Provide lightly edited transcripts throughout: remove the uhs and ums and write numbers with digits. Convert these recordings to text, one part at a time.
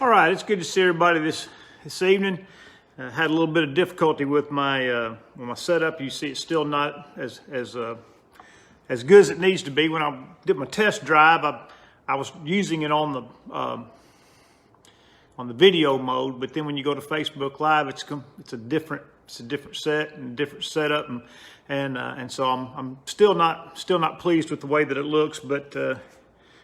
All right, it's good to see everybody this evening. Had a little bit of difficulty with my setup. You see, it's still not as good as it needs to be. When I did my test drive, I was using it on the video mode, but then when you go to Facebook Live, it's a different set and different setup, and so I'm still not pleased with the way that it looks. But of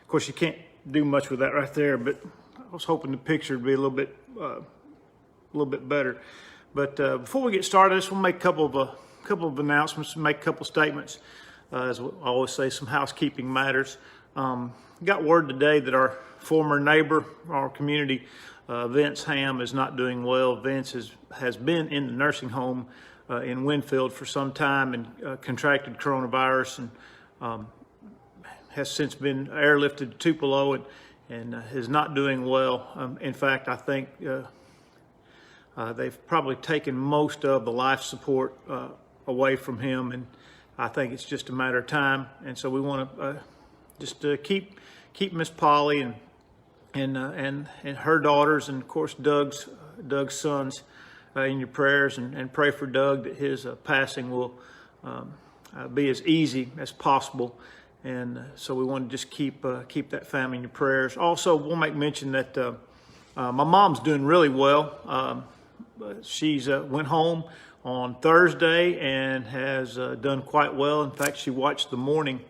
course, you can't do much with that right there. But I was hoping the picture would be a little bit better. But before we get started, I just want to make a couple of announcements, make a couple of statements. As I always say, some housekeeping matters. Got word today that our former neighbor, our community, Vince Ham, is not doing well. Vince has been in the nursing home in Winfield for some time and contracted coronavirus, and has since been airlifted to Tupelo and is not doing well. In fact, I think they've probably taken most of the life support away from him, and I think it's just a matter of time. And so we want to just keep Miss Polly and her daughters, and of course Doug's sons in your prayers, and pray for Doug that his passing will be as easy as possible. And so we want to just keep that family in your prayers. Also, we'll make mention that my mom's doing really well. She's went home on Thursday and has done quite well. In fact, she watched the morning.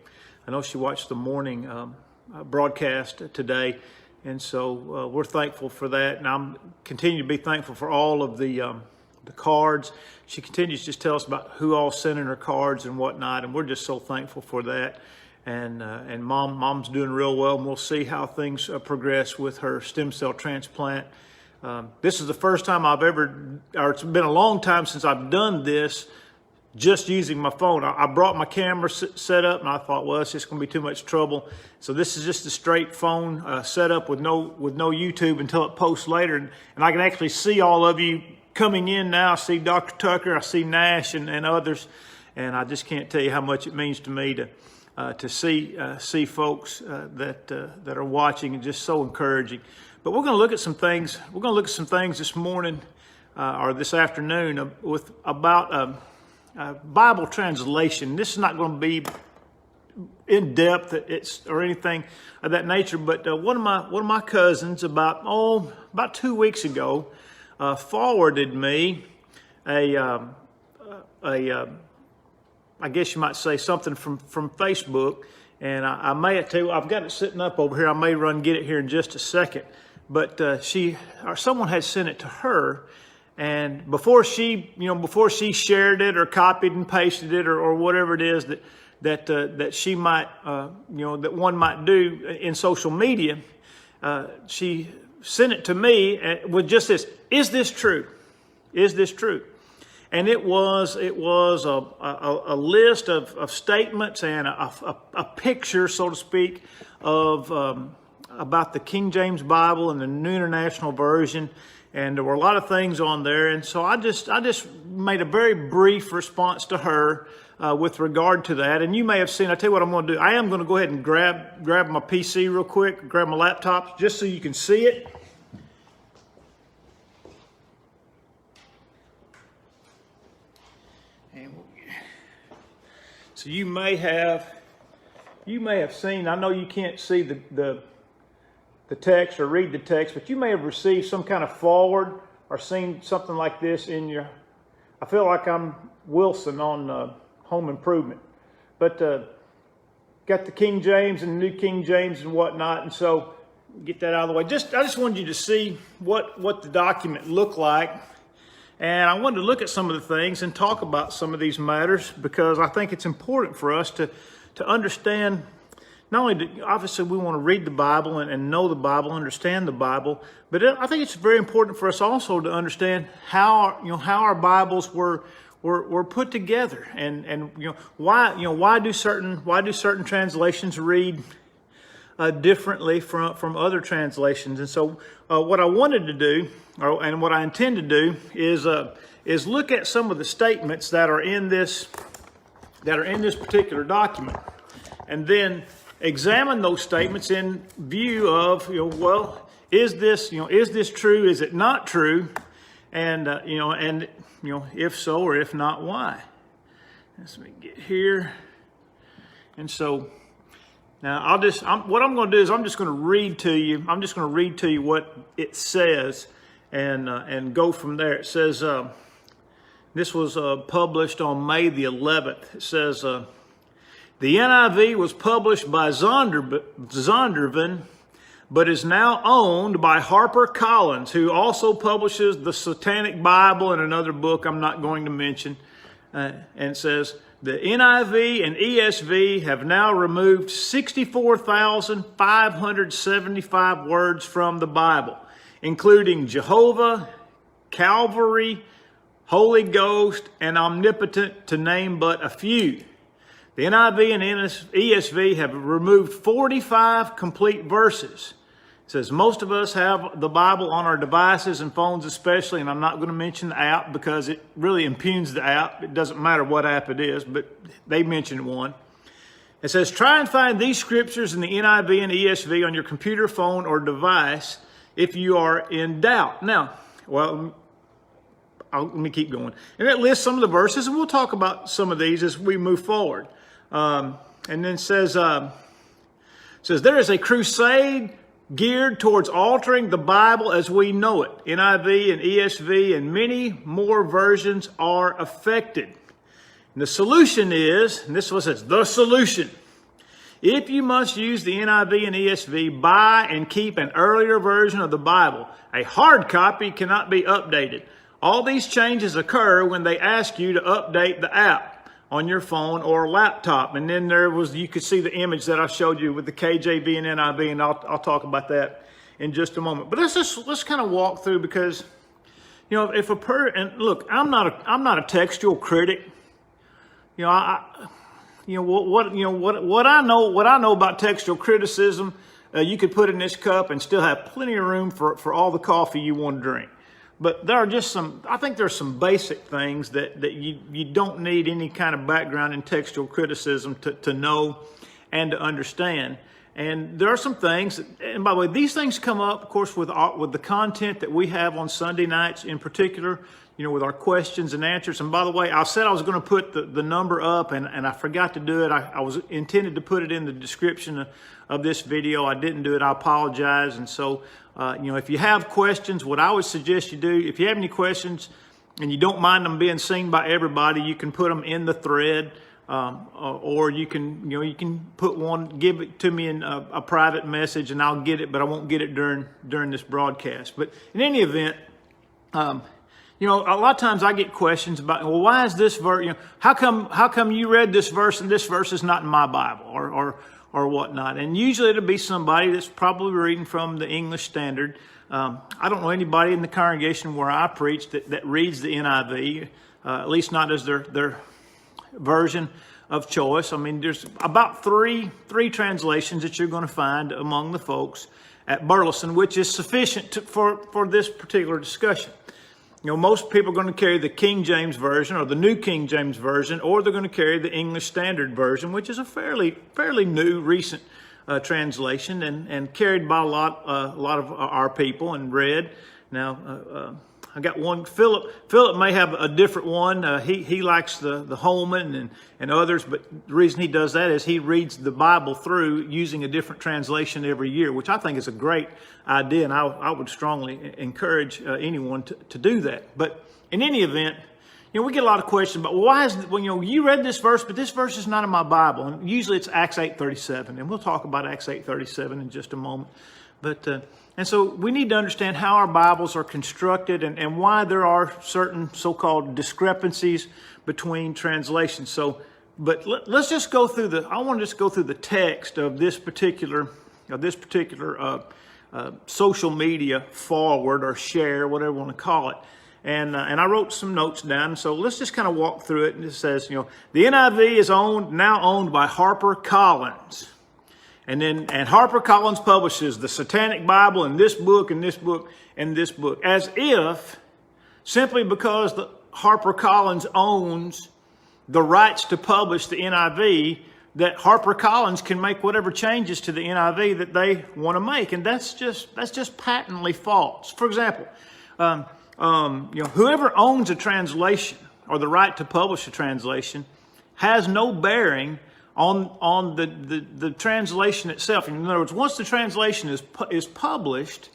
I know she watched the morning broadcast today, and so we're thankful for that. And I'm continue to be thankful for all of the cards. She continues to just tell us about who all sent in her cards and whatnot, and we're just so thankful for that. And mom's doing real well, and we'll see how things progress with her stem cell transplant. This is the first time it's been a long time since I've done this just using my phone. I brought my camera set up, and I thought, well, it's just going to be too much trouble. So this is just a straight phone setup with no YouTube until it posts later, and I can actually see all of you coming in now. I see Dr. Tucker, I see Nash, and others, and I just can't tell you how much it means to me to see folks that are watching, and just so encouraging. But we're going to look at some things. We're going to look at some things this morning or this afternoon about Bible translation. This is not going to be in depth or anything of that nature. But one of my cousins about 2 weeks ago forwarded me I guess you might say something from Facebook, and I may tell you, I've got it sitting up over here. I may run and get it here in just a second. But someone had sent it to her, and before she shared it or copied and pasted it or whatever it is that she might that one might do in social media, she sent it to me with just this: "Is this true? Is this true?" And it was a list of statements and a picture, so to speak, of about the King James Bible and the New International Version, and there were a lot of things on there. And so I just made a very brief response to her with regard to that. And you may have seen. I tell you what I'm going to do. I am going to go ahead and grab my PC real quick, grab my laptop, just so you can see it. So you may have seen, I know you can't see the text or read the text, but you may have received some kind of forward or seen something like this in your, I feel like I'm Wilson on Home Improvement, but got the King James and the New King James and whatnot, and so get that out of the way. I just wanted you to see what the document looked like. And I wanted to look at some of the things and talk about some of these matters, because I think it's important for us to understand. Not only obviously we want to read the Bible and know the Bible, understand the Bible, but I think it's very important for us also to understand how our Bibles were put together, and why do certain translations read differently from other translations. And so what I wanted to do, and what I intend to do, is look at some of the statements that are in this particular document, and then examine those statements in view of, well, is this true? Is it not true? And, if so or if not, why? Let me get here. And so now what I'm going to do is I'm just going to read to you. I'm just going to read to you what it says and go from there. It says, this was published on May the 11th. It says, the NIV was published by Zondervan, but is now owned by HarperCollins, who also publishes the Satanic Bible and another book I'm not going to mention. And it says, the NIV and ESV have now removed 64,575 words from the Bible, including Jehovah, Calvary, Holy Ghost, and Omnipotent, to name but a few. The NIV and ESV have removed 45 complete verses. It says most of us have the Bible on our devices and phones especially, and I'm not going to mention the app because it really impugns the app. It doesn't matter what app it is, but they mentioned one. It says try and find these scriptures in the NIV and ESV on your computer, phone, or device if you are in doubt. Now, well, let me keep going. And it lists some of the verses, and we'll talk about some of these as we move forward. And then it says there is a crusade geared towards altering the Bible as we know it. NIV and ESV and many more versions are affected. And the solution is, and this is what it says, the solution. If you must use the NIV and ESV, buy and keep an earlier version of the Bible. A hard copy cannot be updated. All these changes occur when they ask you to update the app on your phone or laptop. And then you could see the image that I showed you with the KJV and NIV, and I'll talk about that in just a moment. But let's kind of walk through, because, if and look, I'm not a textual critic. What I know about textual criticism, you could put in this cup and still have plenty of room for all the coffee you want to drink. But there are just I think there's some basic things that you don't need any kind of background in textual criticism to know and to understand. And there are some things, and by the way, these things come up, of course, with the content that we have on Sunday nights in particular, with our questions and answers. And by the way, I said I was going to put the number up, and I forgot to do it. I was intended to put it in the description of this video. I didn't do it. I apologize. And so, if you have questions, what I would suggest you do, if you have any questions and you don't mind them being seen by everybody, you can put them in the thread, or you can put one, give it to me in a private message, and I'll get it, but I won't get it during this broadcast. But in any event, a lot of times I get questions about, well, why is this verse, how come you read this verse and this verse is not in my Bible, or whatnot. And usually it'll be somebody that's probably reading from the English Standard. I don't know anybody in the congregation where I preach that reads the NIV, at least not as their version of choice. I mean, there's about three translations that you're going to find among the folks at Burleson, which is sufficient for this particular discussion. Most people are going to carry the King James Version or the New King James Version, or they're going to carry the English Standard Version, which is a fairly new, recent translation and carried by a lot of our people and read. Now, I got one. Philip may have a different one. He likes the Holman and others, but the reason he does that is he reads the Bible through using a different translation every year, which I think is a great idea, and I would strongly encourage anyone to do that. But in any event, we get a lot of questions about, well, why is you read this verse, but this verse is not in my Bible, and usually it's Acts 8:37, and we'll talk about Acts 8:37 in just a moment. But and so we need to understand how our Bibles are constructed and why there are certain so-called discrepancies between translations. So, but let's just go through I want to just go through the text of this particular social media forward or share, whatever you want to call it. And I wrote some notes down. So let's just kind of walk through it. And it says, the NIV is now owned by HarperCollins. And HarperCollins publishes the Satanic Bible and this book and this book and this book, as if simply because HarperCollins owns the rights to publish the NIV, that HarperCollins can make whatever changes to the NIV that they want to make, and that's just patently false. For example, whoever owns a translation or the right to publish a translation has no bearing on the translation itself. In other words, once the translation is published,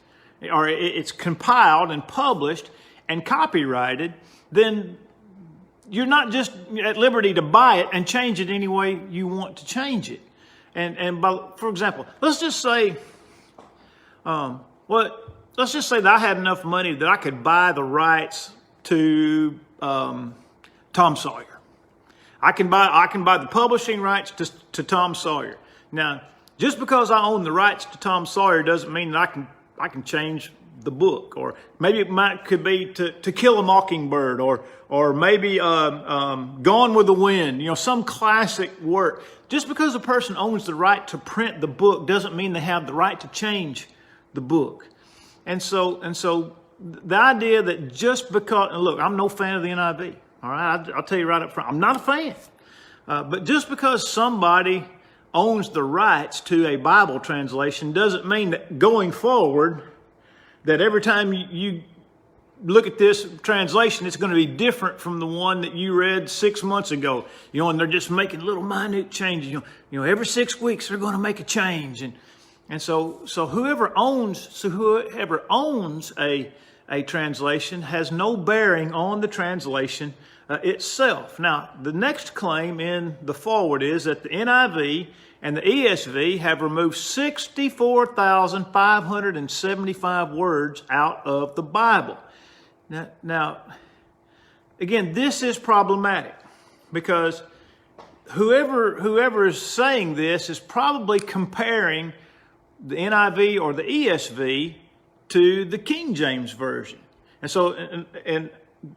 or it's compiled and published and copyrighted, then you're not just at liberty to buy it and change it any way you want to change it. For example, let's just say, let's just say that I had enough money that I could buy the rights to Tom Sawyer. I can buy the publishing rights to Tom Sawyer. Now, just because I own the rights to Tom Sawyer doesn't mean that I can change the book, or maybe could be to Kill a Mockingbird, or maybe Gone with the Wind, some classic work. Just because a person owns the right to print the book doesn't mean they have the right to change the book. And so the idea that just because, and look, I'm no fan of the NIV. All right, I'll tell you right up front, I'm not a fan. But just because somebody owns the rights to a Bible translation doesn't mean that going forward, that every time you look at this translation, it's going to be different from the one that you read 6 months ago. And they're just making little minute changes. Every 6 weeks they're going to make a change, and so whoever owns a translation has no bearing on the translation itself. Now, the next claim in the forward is that the NIV and the ESV have removed 64,575 words out of the Bible. Now, again, this is problematic because whoever is saying this is probably comparing the NIV or the ESV to the King James Version. And so, and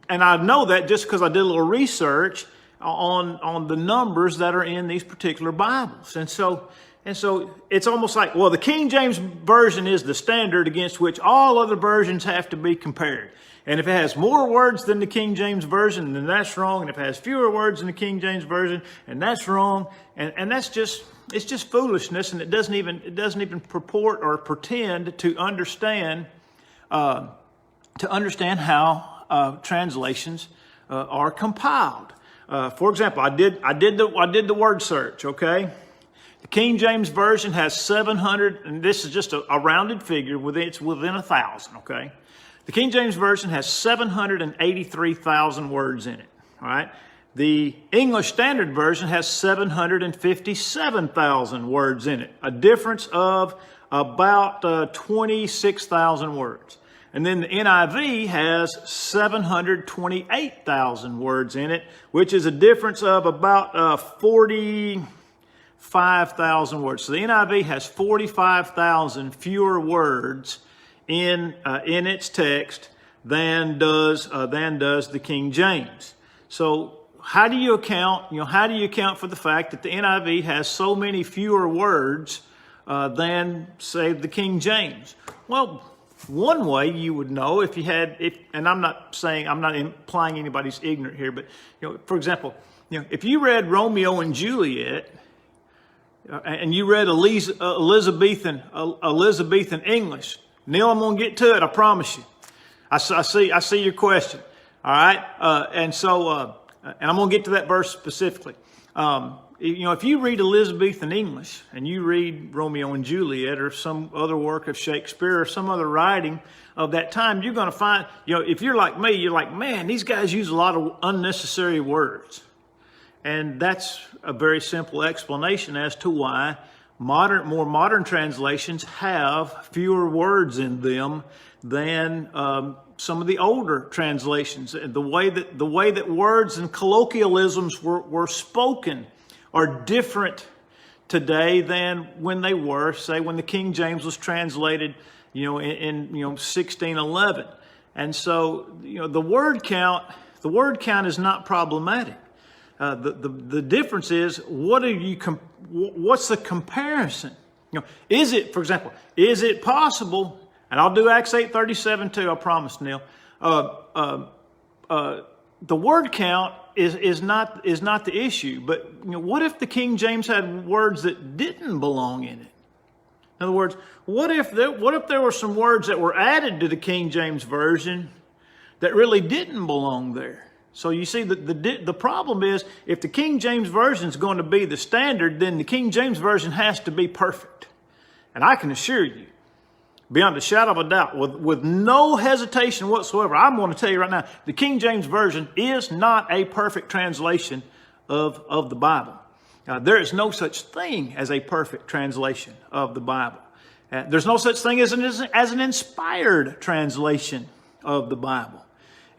I know that just because I did a little research on the numbers that are in these particular Bibles. And so it's almost like, well, the King James Version is the standard against which all other versions have to be compared. And if it has more words than the King James Version, then that's wrong. And if it has fewer words than the King James Version, and that's wrong. And it's just foolishness, and it doesn't even purport or pretend to understand how translations are compiled. For example, I did the word search. Okay, the King James Version has 700, and this is just a rounded figure. It's within 1,000. Okay, the King James Version has 783,000 words in it. All right. The English Standard Version has 757,000 words in it, a difference of about 26,000 words. And then the NIV has 728,000 words in it, which is a difference of about 45,000 words. So the NIV has 45,000 fewer words in its text than does the King James. So how do you account for the fact that the NIV has so many fewer words than, say, the King James? Well, one way you would know and I'm not implying anybody's ignorant here, but for example, if you read Romeo and Juliet and you read Elizabethan English, Neil, I'm going to get to it. I promise you. I see your question. All right, and I'm going to get to that verse specifically. If you read Elizabethan English and you read Romeo and Juliet or some other work of Shakespeare or some other writing of that time, you're going to find, if you're like me, you're like, man, these guys use a lot of unnecessary words. And that's a very simple explanation as to why more modern translations have fewer words in them than some of the older translations. The way that words and colloquialisms were spoken are different today than when they were, say, when the King James was translated, in 1611. And so, the word count is not problematic. The difference is what's the comparison? Is it, for example, is it possible? And I'll do Acts 8:37 too. I promise, Neil. The word count is not the issue. But what if the King James had words that didn't belong in it? In other words, what if there were some words that were added to the King James Version that really didn't belong there? So you see, the problem is, if the King James Version is going to be the standard, then the King James Version has to be perfect. And I can assure you, beyond a shadow of a doubt, with no hesitation whatsoever, I'm going to tell you right now, the King James Version is not a perfect translation of the Bible. There is no such thing as a perfect translation of the Bible. There's no such thing as an inspired translation of the Bible.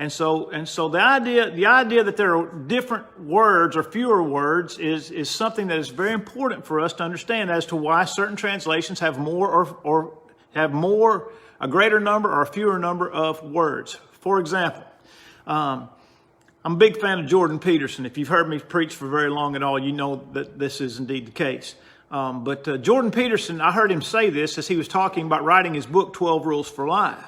And so the idea that there are different words or fewer words is something that is very important for us to understand as to why certain translations have more or a greater number or a fewer number of words. For example, I'm a big fan of Jordan Peterson. If you've heard me preach for very long at all, you know that this is indeed the case. But Jordan Peterson, I heard him say this as he was talking about writing his book, 12 Rules for Life.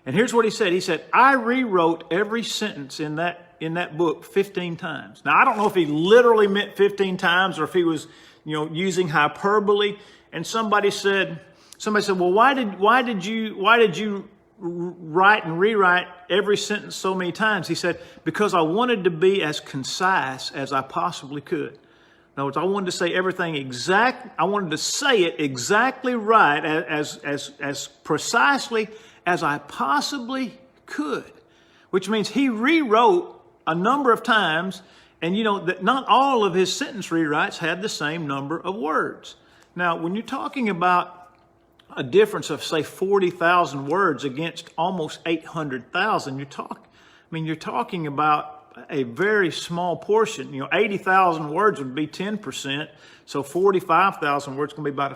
And here's what he said. He said, I rewrote every sentence in that book 15 times. Now, I don't know if he literally meant 15 times or if he was, using hyperbole. And somebody said, well, why did you write and rewrite every sentence so many times? He said, because I wanted to be as concise as I possibly could. In other words, I wanted to say everything I wanted to say it exactly right, as precisely as I possibly could, which means he rewrote a number of times, and that not all of his sentence rewrites had the same number of words. Now, when you're talking about a difference of, say, 40,000 words against almost 800,000, you're talking about a very small portion. 80,000 words would be 10%, so 45,000 words is going to be about a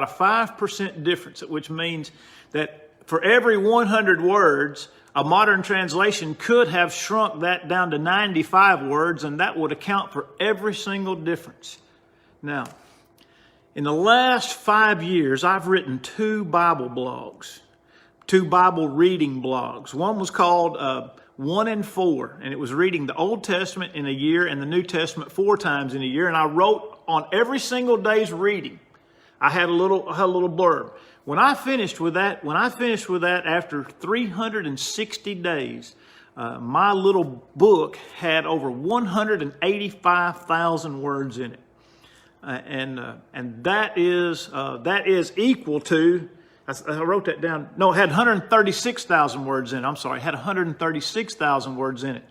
5% difference, which means that for every 100 words, a modern translation could have shrunk that down to 95 words, and that would account for every single difference. Now, in the last 5 years, I've written 2 Bible blogs, 2 Bible reading blogs. One was called 1 in 4, and it was reading the Old Testament in a year and the New Testament 4 times in a year. And I wrote on every single day's reading. I had a little blurb. When I finished with that after 360 days, my little book had over 185,000 words in it. And that is equal to, I wrote that down. No, it had 136,000 words in it. I'm sorry, it had 136,000 words in it.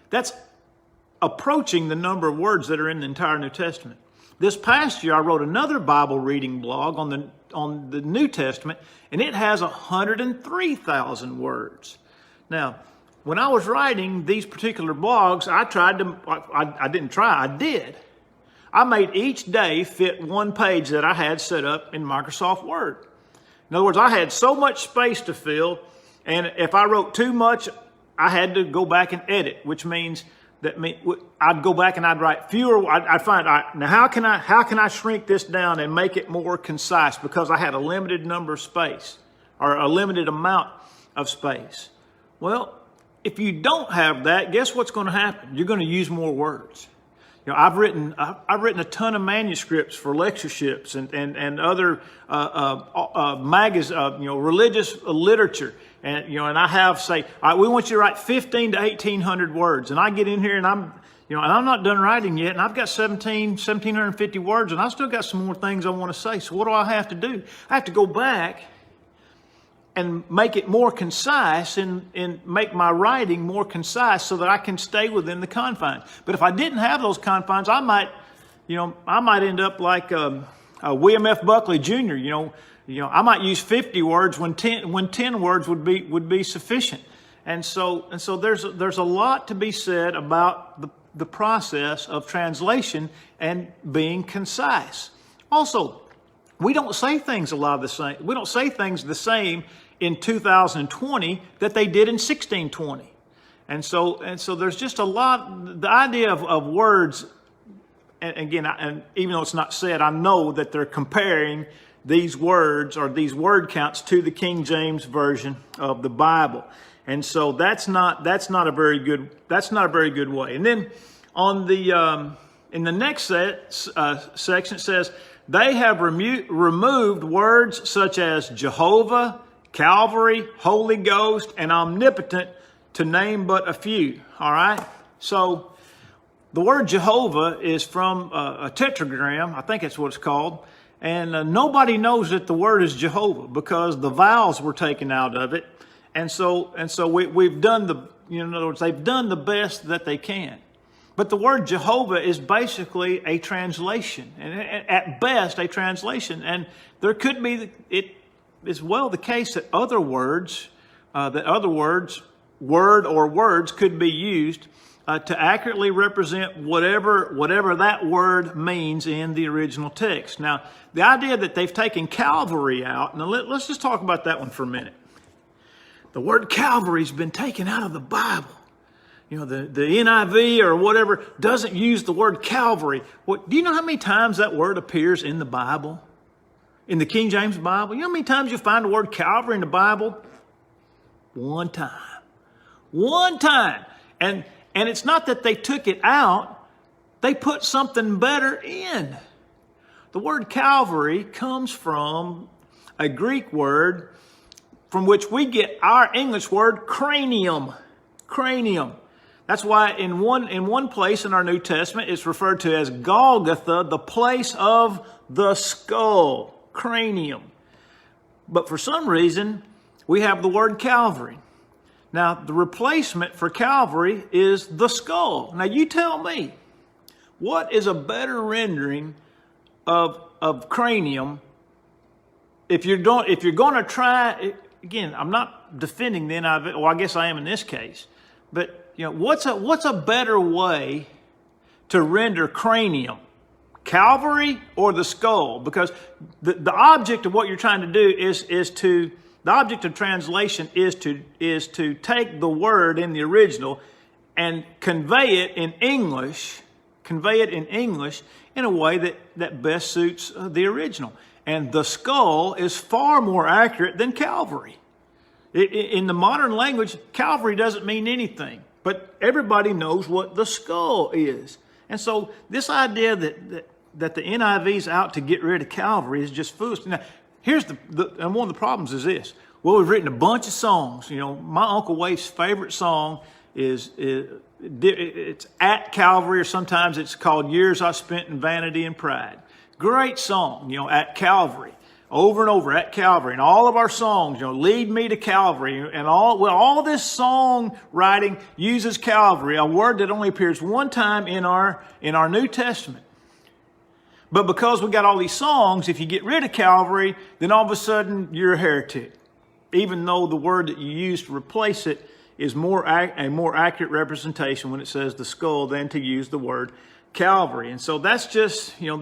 That's approaching the number of words that are in the entire New Testament. This past year, I wrote another Bible reading blog on the New Testament, and it has 103,000 words. Now, when I was writing these particular blogs, I did. I made each day fit one page that I had set up in Microsoft Word. In other words, I had so much space to fill, and if I wrote too much, I had to go back and edit, which means that I'd go back and I'd write fewer. I'd find, now how can I shrink this down and make it more concise, because I had a limited number of space or a limited amount of space. Well, if you don't have that, guess what's going to happen? You're going to use more words. I've written a ton of manuscripts for lectureships and other religious literature, and I have say, all right, we want you to write 15 to 1,800 words, and I get in here and I'm not done writing yet, and I've got 1,750 words, and I still got some more things I want to say. So what do I have to do? I have to go back and make it more concise and make my writing more concise so that I can stay within the confines. But if I didn't have those confines, I might end up like William F. Buckley Jr. I might use 50 words when 10 words would be sufficient. And so there's a lot to be said about the process of translation and being concise. Also, we don't say things We don't say things the same in 2020 that they did in 1620. And so there's just a lot, the idea of words, and again, and even though it's not said, I know that they're comparing these words or these word counts to the King James Version of the Bible. And so that's not a very good way. And then on the in the next section it says they have removed words such as Jehovah, Calvary, Holy Ghost, and omnipotent, to name but a few. All right. So the word Jehovah is from a tetragram. I think that's what it's called. And nobody knows that the word is Jehovah because the vowels were taken out of it. And so we've done in other words, they've done the best that they can. But the word Jehovah is basically a translation, and at best a translation. And there could be, it is well the case that other words, word or words could be used to accurately represent whatever that word means in the original text. Now, the idea that they've taken Calvary out, now let's just talk about that one for a minute. The word Calvary's been taken out of the Bible. You know, the NIV or whatever doesn't use the word Calvary. Do you know how many times that word appears in the Bible? In the King James Bible? You know how many times you find the word Calvary in the Bible? One time. One time. And it's not that they took it out. They put something better in. The word Calvary comes from a Greek word from which we get our English word cranium. Cranium. That's why in one place in our New Testament it's referred to as Golgotha, the place of the skull. Cranium. But for some reason, we have the word Calvary. Now, the replacement for Calvary is the skull. Now, you tell me, what is a better rendering of cranium if you're going to try? Again, I'm not defending the NIV. Well, I guess I am in this case. But you know, what's a better way to render cranium? Calvary or the skull? Because the object of what you're trying to do the object of translation is to take the word in the original and convey it in English in a way that best suits the original. And the skull is far more accurate than Calvary. In the modern language, Calvary doesn't mean anything, but everybody knows what the skull is. And so this idea that the NIV is out to get rid of Calvary is just foolish. Now, here's and one of the problems is this. Well, we've written a bunch of songs. You know, my Uncle Waif's favorite song it's At Calvary, or sometimes it's called Years I Spent in Vanity and Pride. Great song, you know, At Calvary. Over and over, At Calvary. And all of our songs, you know, Lead Me to Calvary. And all this song writing uses Calvary, a word that only appears one time in our New Testament. But because we got all these songs, if you get rid of Calvary, then all of a sudden you're a heretic. Even though the word that you use to replace it is a more accurate representation when it says the skull than to use the word Calvary. And so that's just not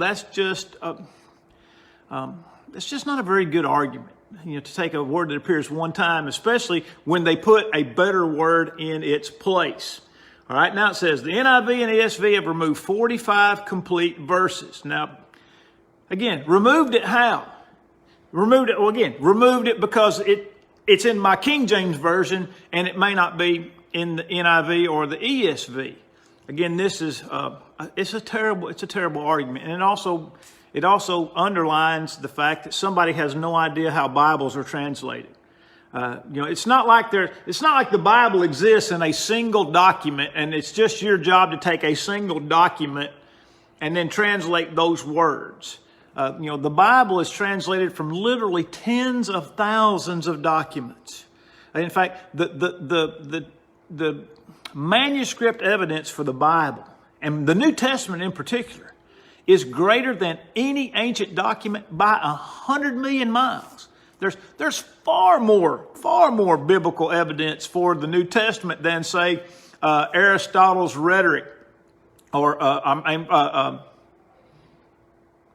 a very good argument, you know, to take a word that appears one time, especially when they put a better word in its place. All right, now it says the NIV and ESV have removed 45 complete verses. Now, again, removed it how? Removed it because it's in my King James Version and it may not be in the NIV or the ESV. Again, this is it's a terrible argument, and it also underlines the fact that somebody has no idea how Bibles are translated. You know, it's not like the Bible exists in a single document and it's just your job to take a single document and then translate those words. You know, the Bible is translated from literally tens of thousands of documents. In fact, the manuscript evidence for the Bible, and the New Testament in particular, is greater than any ancient document by 100 million miles. There's far more biblical evidence for the New Testament than, say, Aristotle's rhetoric, or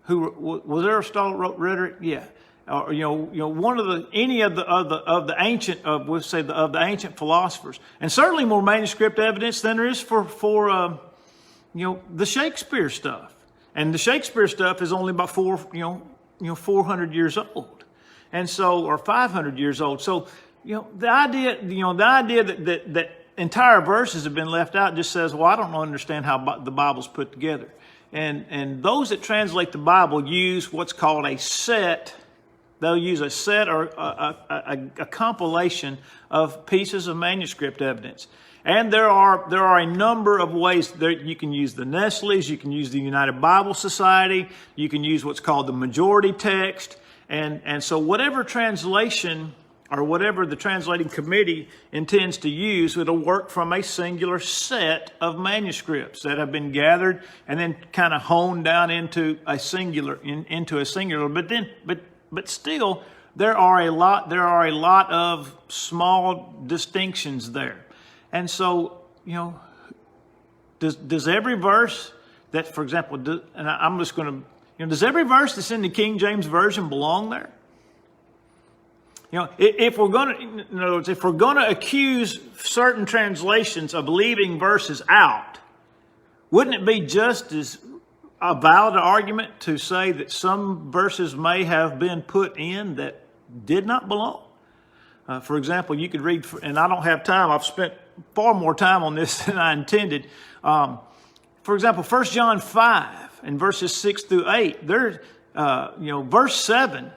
who was Aristotle wrote rhetoric? Yeah, or one of any of the ancient philosophers, and certainly more manuscript evidence than there is for the Shakespeare stuff. And the Shakespeare stuff is only about 400 years old. And so, or 500 years old. So the idea that entire verses have been left out just says, well, I don't understand how the Bible's put together. And those that translate the Bible use what's called a set. They'll use a set or a compilation of pieces of manuscript evidence. And there are a number of ways that you can use the Nestle's, you can use the United Bible Society, you can use what's called the majority text. And so whatever translation or whatever the translating committee intends to use, it'll work from a singular set of manuscripts that have been gathered and then kind of honed down into a singular. But still, there are a lot of small distinctions there. And so, does every verse that, for example, does every verse that's in the King James Version belong there? If we're going to accuse certain translations of leaving verses out, wouldn't it be just as a valid argument to say that some verses may have been put in that did not belong? For example, you could read, and I don't have time. I've spent far more time on this than I intended. For example, 1 John 5 and verses 6 through 8. There's, verse 7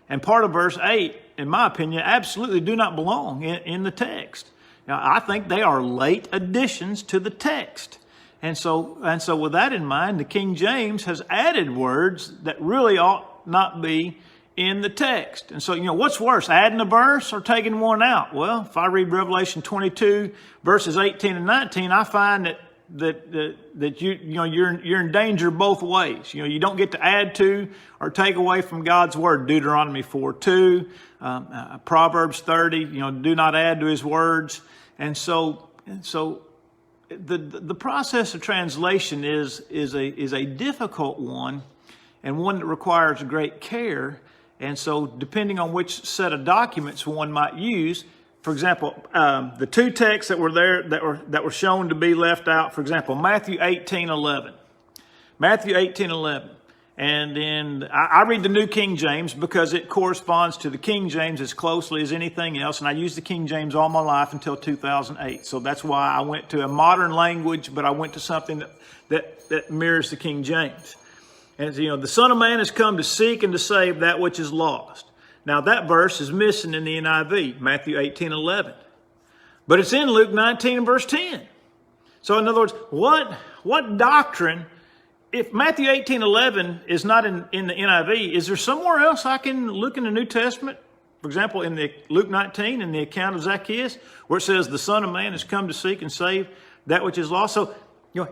and part of verse 8, in my opinion, absolutely do not belong in the text. Now, I think they are late additions to the text. And so with that in mind, the King James has added words that really ought not be in the text. And so, what's worse, adding a verse or taking one out? Well, if I read Revelation 22, verses 18 and 19, I find that you're in danger both ways. You don't get to add to or take away from God's word. Deuteronomy 4:2, Proverbs 30, do not add to his words. And so the process of translation is a difficult one, and one that requires great care. And so depending on which set of documents one might use, for example, the two texts that were there that were shown to be left out, for example, Matthew 18:11. Matthew 18:11. And then I read the New King James because it corresponds to the King James as closely as anything else. And I used the King James all my life until 2008. So that's why I went to a modern language, but I went to something that mirrors the King James. And the Son of Man has come to seek and to save that which is lost. Now that verse is missing in the NIV, Matthew 18:11. But it's in Luke 19 and verse 10. So in other words, what doctrine, if Matthew 18:11 is not in the NIV, is there somewhere else I can look in the New Testament? For example, in the Luke 19, in the account of Zacchaeus, where it says the Son of Man has come to seek and save that which is lost. So,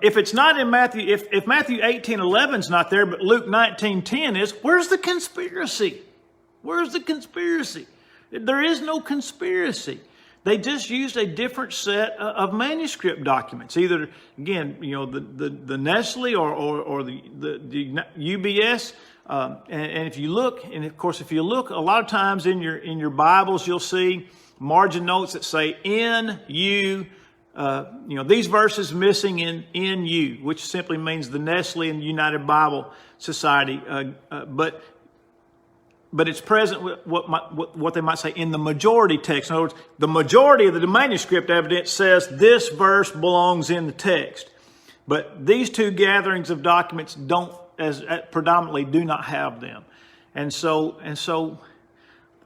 if it's not in Matthew, if Matthew 18:11 is not there, but Luke 19:10 is, where's the conspiracy? Where's the conspiracy? There is no conspiracy. They just used a different set of manuscript documents. Either, again, the Nestle or the UBS. And if you look, and of course, if you look, a lot of times in your Bibles, you'll see margin notes that say NU. These verses missing in NU, which simply means the Nestle and United Bible Society. But it's present with what they might say in the majority text. In other words, the majority of the manuscript evidence says this verse belongs in the text. But these two gatherings of documents predominantly do not have them. And so, all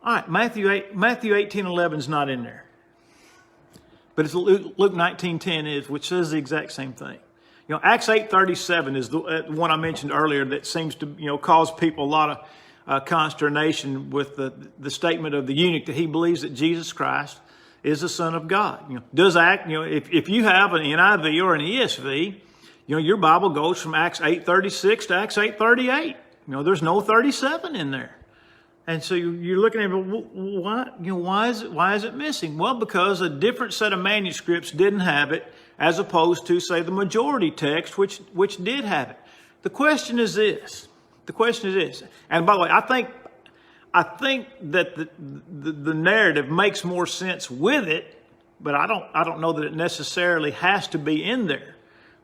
right, Matthew 18:11 is not in there. But it's Luke 19:10 is, which says the exact same thing. Acts 8:37 is the one I mentioned earlier that seems to, cause people a lot of consternation with the statement of the eunuch that he believes that Jesus Christ is the Son of God. If you have an NIV or an ESV, your Bible goes from Acts 8:36 to Acts 8:38. There's no 37 in there. And so you're looking at, why is it missing? Well, because a different set of manuscripts didn't have it, as opposed to, say, the majority text, which did have it. The question is this. And by the way, I think that the narrative makes more sense with it, but I don't know that it necessarily has to be in there.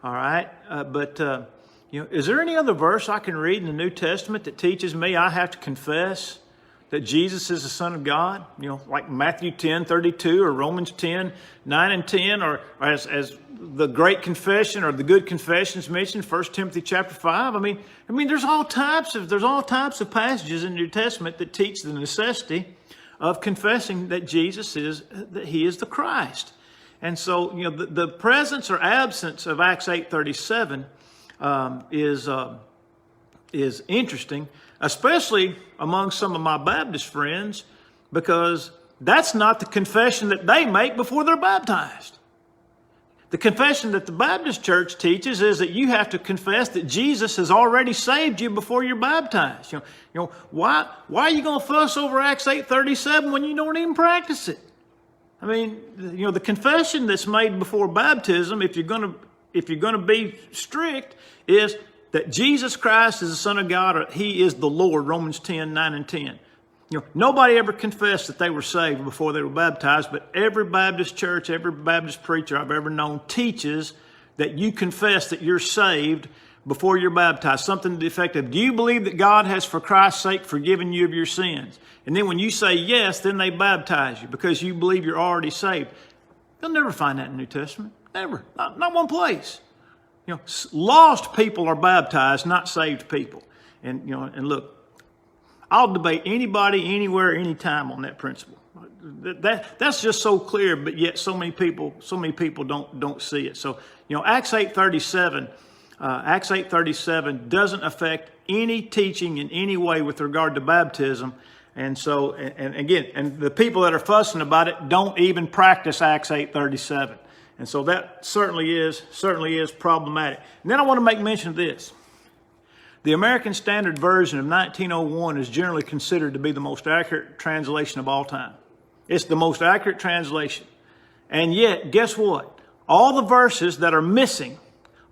All right, is there any other verse I can read in the New Testament that teaches me I have to confess that Jesus is the Son of God, like Matthew 10:32 or Romans 10:9 and 10, or as the Great Confession or the Good Confessions mentioned, 1 Timothy chapter 5. I mean, there's all types of passages in the New Testament that teach the necessity of confessing that He is the Christ. And so, the presence or absence of Acts 8:37 is interesting, especially among some of my Baptist friends, because that's not the confession that they make before they're baptized. The confession that the Baptist church teaches is that you have to confess that Jesus has already saved you before you're baptized. Why are you going to fuss over Acts 8:37 when you don't even practice it? I mean, the confession that's made before baptism, if you're going to be strict, is that Jesus Christ is the Son of God, or He is the Lord, Romans 10:9 and 10. Nobody ever confessed that they were saved before they were baptized, but every Baptist church, every Baptist preacher I've ever known teaches that you confess that you're saved before you're baptized. Something to the effect of, do you believe that God has, for Christ's sake, forgiven you of your sins? And then when you say yes, then they baptize you because you believe you're already saved. You'll never find that in the New Testament. Never. Not one place. Lost people are baptized, not saved people. And look, I'll debate anybody, anywhere, anytime on that principle. That's just so clear, but yet so many people don't see it. So, Acts 8:37 doesn't affect any teaching in any way with regard to baptism. And so, and again, the people that are fussing about it don't even practice Acts 8:37. And so that certainly is problematic. And then I want to make mention of this. The American Standard Version of 1901 is generally considered to be the most accurate translation of all time. It's the most accurate translation. And yet, guess what? All the verses that are missing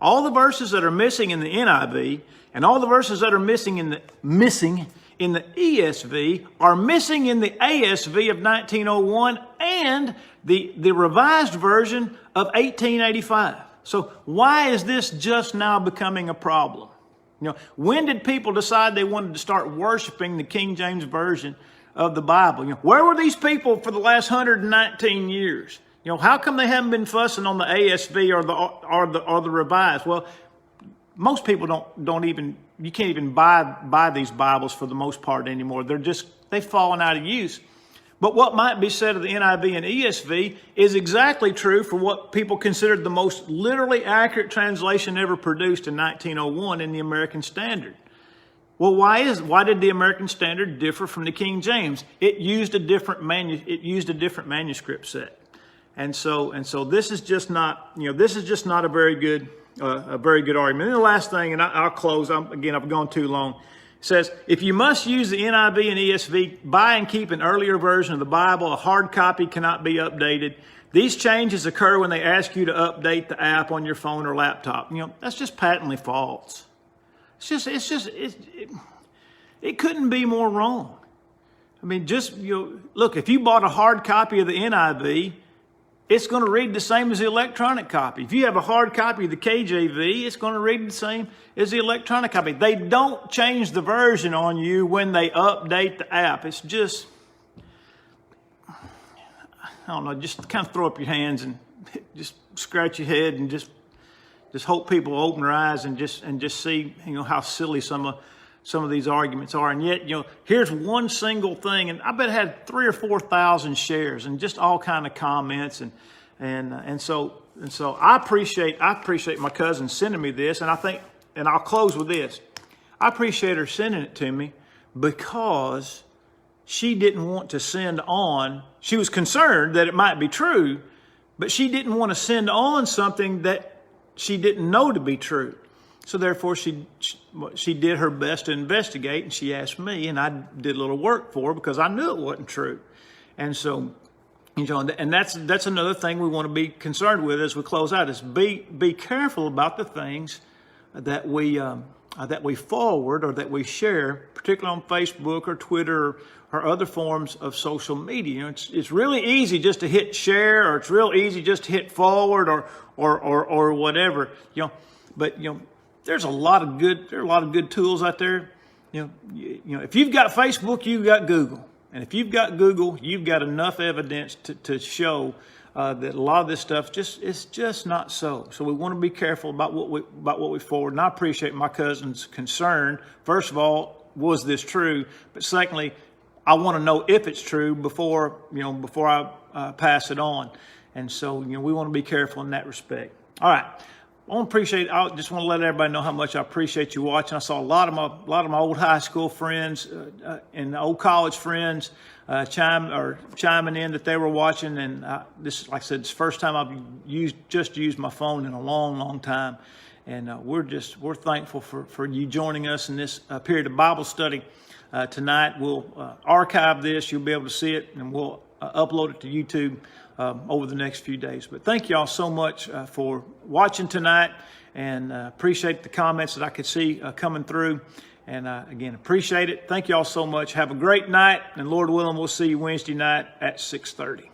in the NIV and all the verses that are missing in the ESV are missing in the ASV of 1901 and the revised version of 1885. So why is this just now becoming a problem? When did people decide they wanted to start worshiping the King James Version of the Bible? Where were these people for the last 119 years? How come they haven't been fussing on the ASV or the revised? Well, most people you can't even buy these Bibles for the most part anymore. They've fallen out of use. But what might be said of the NIV and ESV is exactly true for what people considered the most literally accurate translation ever produced in 1901 in the American Standard. Well, why did the American Standard differ from the King James? It used a different manuscript set. And so this is just not a very good argument. And the last thing, and I'll close. I've gone too long. It says, if you must use the NIV and ESV, buy and keep an earlier version of the Bible. A hard copy cannot be updated. These changes occur when they ask you to update the app on your phone or laptop. That's just patently false. It couldn't be more wrong. I mean, look, if you bought a hard copy of the NIV, it's going to read the same as the electronic copy. If you have a hard copy of the KJV, it's going to read the same as the electronic copy. They don't change the version on you when they update the app. It's just, I don't know, just kind of throw up your hands and just scratch your head and just hope people open their eyes and just see, how silly some of these arguments are. And yet, here's one single thing, and I bet it had 3,000 or 4,000 shares and just all kind of comments. And so I appreciate my cousin sending me this, and I'll close with this. I appreciate her sending it to me because she didn't want to send on. She was concerned that it might be true, but she didn't want to send on something that she didn't know to be true. So therefore, she did her best to investigate, and she asked me, and I did a little work for her because I knew it wasn't true. And so, and that's another thing we want to be concerned with as we close out is be careful about the things that we forward or that we share, particularly on Facebook or Twitter or other forms of social media. It's really easy just to hit share, or it's real easy just to hit forward or whatever. But there's a lot of good tools out there. If you've got Facebook, you've got Google. And if you've got Google, you've got enough evidence to show that a lot of this stuff it's just not so. So we want to be careful about what we forward. And I appreciate my cousin's concern. First of all, was this true? But secondly, I want to know if it's true before I pass it on. And so we want to be careful in that respect. All right. I just want to let everybody know how much I appreciate you watching. I saw a lot of my old high school friends and old college friends chiming in that they were watching. And this, like I said, it's the first time I've used my phone in a long, long time. And we're thankful for you joining us in this period of Bible study tonight. We'll archive this. You'll be able to see it, and we'll upload it to YouTube over the next few days. But thank you all so much for watching tonight, and appreciate the comments that I could see coming through. And again, appreciate it. Thank you all so much. Have a great night, and Lord willing, we'll see you Wednesday night at 6:30.